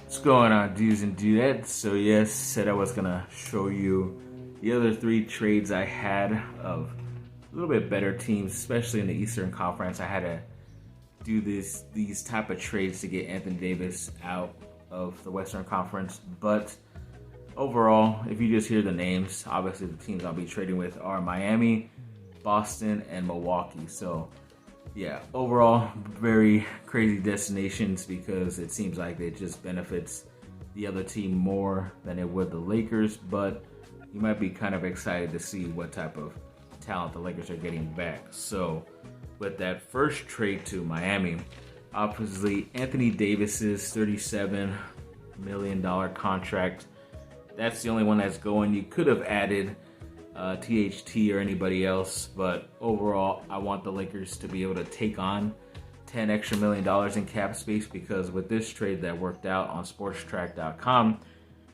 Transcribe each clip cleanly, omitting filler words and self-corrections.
What's going on, dudes and dudettes? So yes, said I was gonna show you the other three trades I had of a little bit better teams, especially in the Eastern Conference. I had to do these type of trades to get Anthony Davis out of the Western Conference. But overall, if you just hear the names, obviously the teams I'll be trading with are Miami, Boston, and Milwaukee. So yeah, overall, very crazy destinations because it seems like it just benefits the other team more than it would the Lakers. But you might be kind of excited to see what type of talent the Lakers are getting back. So, with that first trade to Miami, obviously Anthony Davis's $37 million contract. That's the only one that's going. You could have added THT or anybody else, but overall I want the Lakers to be able to take on $10 million extra in cap space, because with this trade that worked out on Spotrac.com,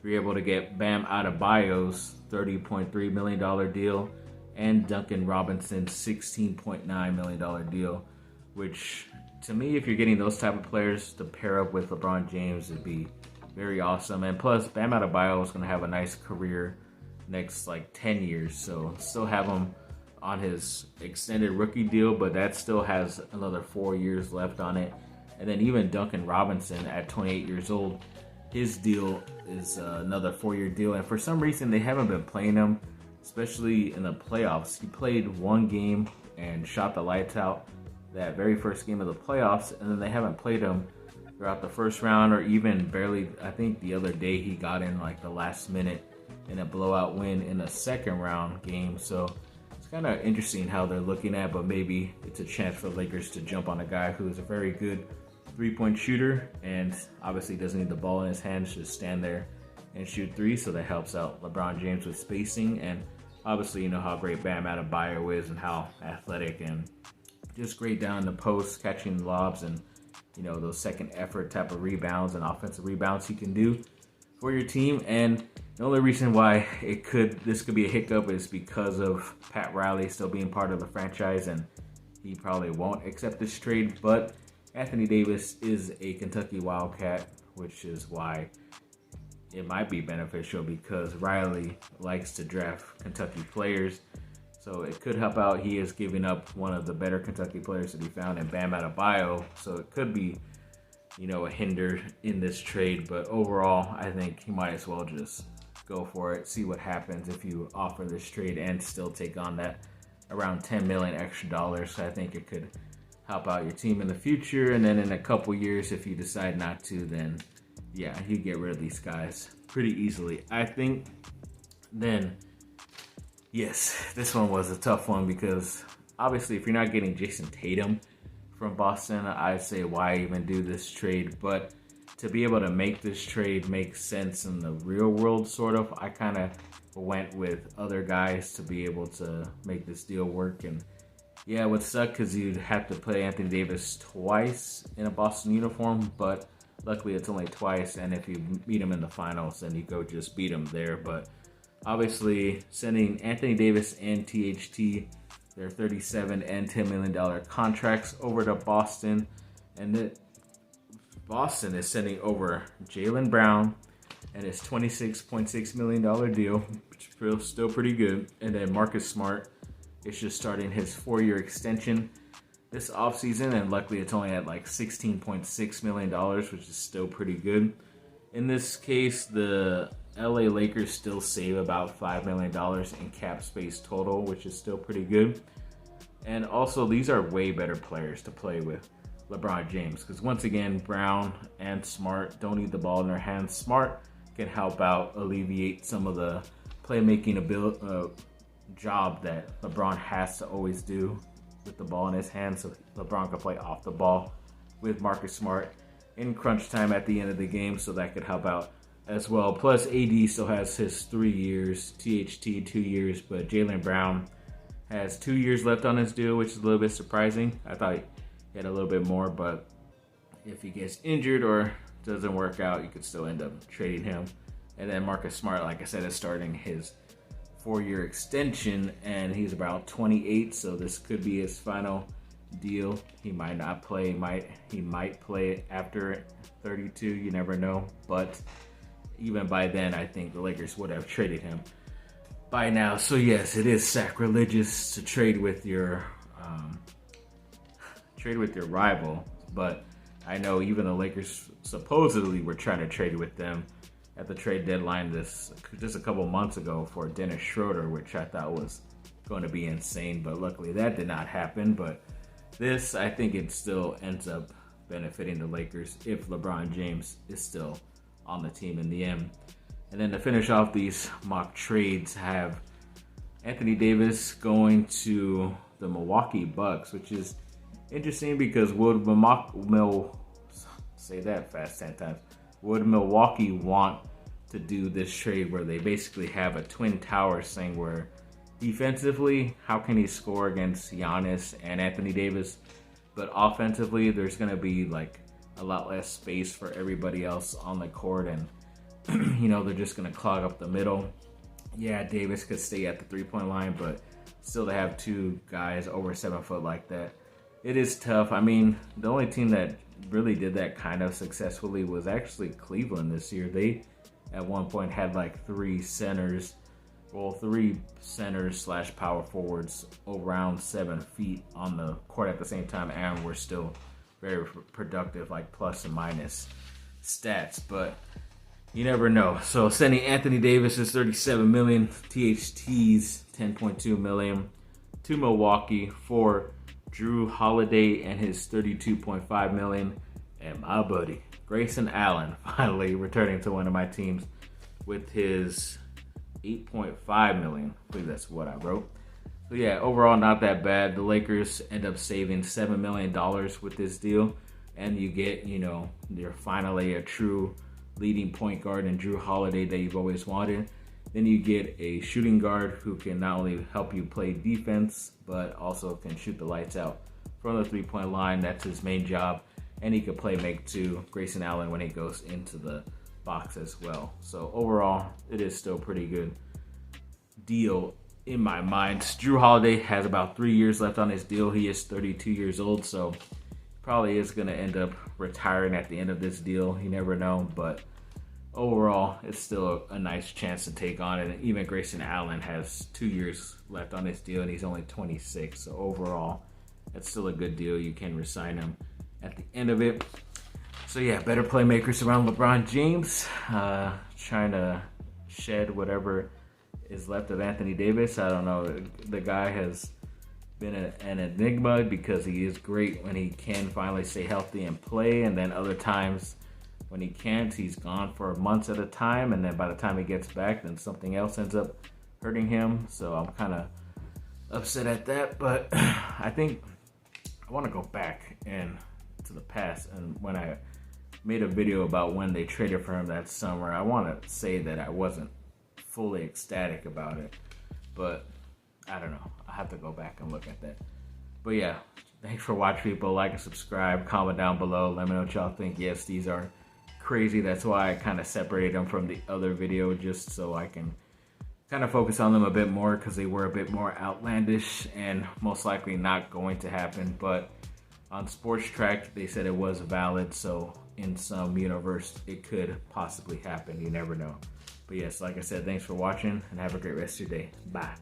you're able to get Bam Adebayo's $30.3 million deal and Duncan Robinson's $16.9 million deal, which to me, if you're getting those type of players to pair up with LeBron James, it'd be very awesome. And plus, Bam Adebayo is going to have a nice career next 10 years, so still have him on his extended rookie deal, but that still has another 4 years left on it. And then even Duncan Robinson at 28 years old, his deal is another 4-year deal, and for some reason they haven't been playing him, especially in the playoffs. He played one game and shot the lights out that very first game of the playoffs, and then they haven't played him throughout the first round, or even barely. I think the other day he got in the last minute in a blowout win in a second round game. So it's kind of interesting how they're looking at, but maybe it's a chance for the Lakers to jump on a guy who is a very good three-point shooter and obviously doesn't need the ball in his hands, just stand there and shoot three. So that helps out LeBron James with spacing, and obviously you know how great Bam Adebayo is and how athletic and just great down the post, catching lobs and those second effort type of rebounds and offensive rebounds he can do for your team. And the only reason why this could be a hiccup is because of Pat Riley still being part of the franchise, and he probably won't accept this trade. But Anthony Davis is a Kentucky Wildcat, which is why it might be beneficial, because Riley likes to draft Kentucky players. So it could help out. He is giving up one of the better Kentucky players to be found in Bam Adebayo. So it could be, a hinder in this trade. But overall, I think he might as well just go for it, see what happens if you offer this trade and still take on that around $10 million extra dollars. So I think it could help out your team in the future. And then in a couple years, if you decide not to, then yeah, you get rid of these guys pretty easily, I think. Then yes, this one was a tough one, because obviously if you're not getting Jason Tatum from Boston, I'd say why even do this trade? But to be able to make this trade make sense in the real world, sort of, I kind of went with other guys to be able to make this deal work. And yeah, it would suck because you'd have to play Anthony Davis twice in a Boston uniform, but luckily it's only twice, and if you beat him in the finals, then you go just beat him there. But obviously, sending Anthony Davis and THT their $37 and $10 million contracts over to Boston, and Boston is sending over Jaylen Brown and his $26.6 million deal, which feels still pretty good. And then Marcus Smart is just starting his 4-year extension this offseason, and luckily it's only at $16.6 million, which is still pretty good. In this case, the LA Lakers still save about $5 million in cap space total, which is still pretty good. And also, these are way better players to play with LeBron James, because once again, Brown and Smart don't need the ball in their hands. Smart can help out alleviate some of the playmaking job that LeBron has to always do with the ball in his hands, so LeBron can play off the ball with Marcus Smart in crunch time at the end of the game, so that could help out as well. Plus, AD still has his 3 years, THT 2 years, but Jaylen Brown has 2 years left on his deal, which is a little bit surprising. I thought he had a little bit more, but if he gets injured or doesn't work out, you could still end up trading him. And then Marcus Smart, like I said, is starting his 4-year extension, and he's about 28, so this could be his final deal. He might not play. He might play after 32. You never know. But even by then, I think the Lakers would have traded him by now. So yes, it is sacrilegious to trade with your rival. But I know even the Lakers supposedly were trying to trade with them at the trade deadline just a couple months ago for Dennis Schroeder, which I thought was going to be insane. But luckily that did not happen. But this, I think it still ends up benefiting the Lakers if LeBron James is still on the team in the end. And then to finish off these mock trades, have Anthony Davis going to the Milwaukee Bucks, which is interesting because would Milwaukee want to do this trade where they basically have a twin towers thing where defensively, how can he score against Giannis and Anthony Davis? But offensively, there's going to be like a lot less space for everybody else on the court, and they're just going to clog up the middle. Yeah, Davis could stay at the three-point line, but still to have two guys over 7 foot like that, it is tough. I mean, the only team that really did that kind of successfully was actually Cleveland this year. They, at one point, had like three centers / power forwards around 7 feet on the court at the same time, and were still very productive, like plus and minus stats. But you never know. So sending Anthony Davis is $37 million, THT's $10.2 million to Milwaukee for Jrue Holiday and his $32.5 million, and my buddy Grayson Allen finally returning to one of my teams with his $8.5 million. I believe that's what I wrote. So yeah, overall not that bad. The Lakers end up saving $7 million with this deal, and you get, you're finally a true leading point guard in Jrue Holiday that you've always wanted. Then you get a shooting guard who can not only help you play defense, but also can shoot the lights out from the three-point line. That's his main job. And he can play make too, Grayson Allen, when he goes into the box as well. So overall, it is still pretty good deal in my mind. Jrue Holiday has about 3 years left on his deal. He is 32 years old, so probably is going to end up retiring at the end of this deal. You never know, but overall, it's still a nice chance to take on it. And even Grayson Allen has 2 years left on his deal, and he's only 26. So overall, it's still a good deal. You can resign him at the end of it. So yeah, better playmakers around LeBron James. Trying to shed whatever is left of Anthony Davis. I don't know. The guy has been an enigma because he is great when he can finally stay healthy and play, and then other times when he can't, he's gone for months at a time, and then by the time he gets back, then something else ends up hurting him. So I'm kind of upset at that, but I think I want to go back and to the past, and when I made a video about when they traded for him that summer, I want to say that I wasn't fully ecstatic about it, but I don't know. I have to go back and look at that. But yeah, thanks for watching, people. Like and subscribe, comment down below, let me know what y'all think. Yes, these are crazy. That's why I kind of separated them from the other video, just so I can kind of focus on them a bit more, because they were a bit more outlandish and most likely not going to happen. But on Sports Track, they said it was valid, so in some universe, it could possibly happen. You never know. But yes, like I said, thanks for watching, and have a great rest of your day. Bye.